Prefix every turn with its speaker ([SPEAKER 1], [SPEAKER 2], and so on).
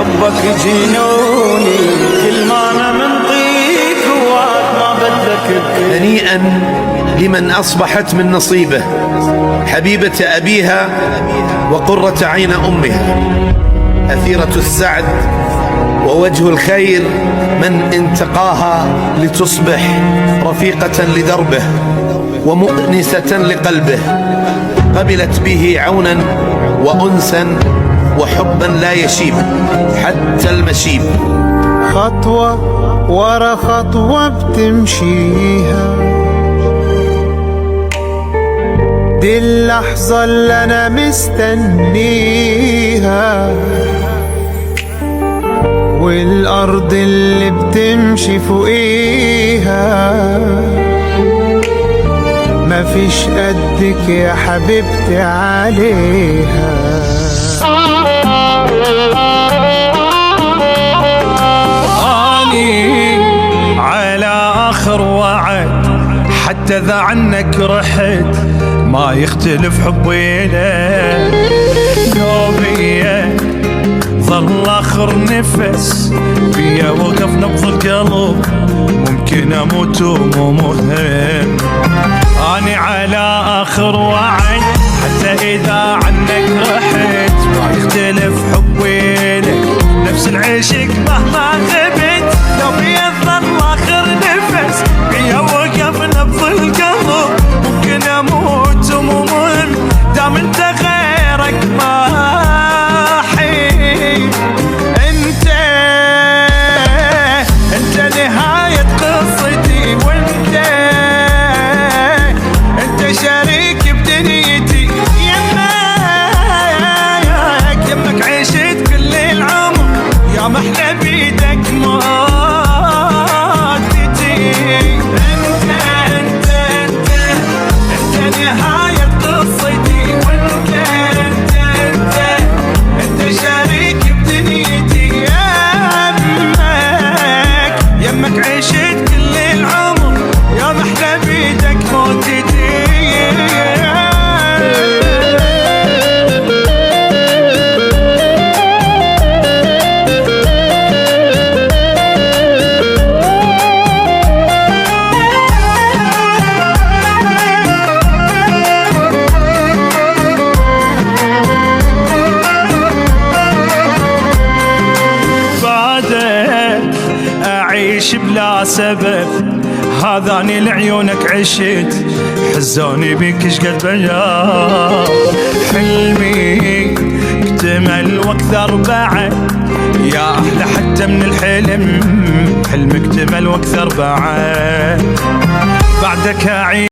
[SPEAKER 1] حبك جنوني، كل ما انا منطيك وعد ما بدك بكل.
[SPEAKER 2] هنيئا لمن أصبحت من نصيبه حبيبة أبيها وقرة عين أمها، أثيرة السعد ووجه الخير، من انتقاها لتصبح رفيقة لدربه ومؤنسة لقلبه، قبلت به عونا وأنسا وحبا لا يشيب حتى المشيب.
[SPEAKER 3] خطوة ورا خطوة بتمشيها، دي اللحظة اللي أنا مستنيها، والأرض اللي بتمشي فوقيها مفيش قدك يا حبيبتي عليها.
[SPEAKER 4] أني على آخر وعد، حتى إذا عنك رحت ما يختلف حبي لك. دوبيا ظل آخر نفس فيا وقف نبض القلب، ممكن أموت ومو مهم. أني على آخر وعد، حتى إذا عنك رحت ما يختلف حبي لك. نفس العشق مهما غبت، لو بيظل آخر نفس فيا وقف نبض القلب، ممكن أموت ومو مهم دام أنت غيرك ماحي. أنت نهاية قصتي، وأنت شريك بدنيتي. يمك عشت كل العمر، يا محلى بيدك موتتي. انت نهاية قصتي، وانت شريك بدنيتي. يمك عشت كل العمر، يا محلى بيدك موتتي. أعيش بلا سبب، هذاني لعيونك عشت، حزوني بيك شقد بيا. حلمي اكتمل واكثر بعد، يا أحلى حتى من الحلم، حلمي اكتمل واكثر بعد. بعدك أعيش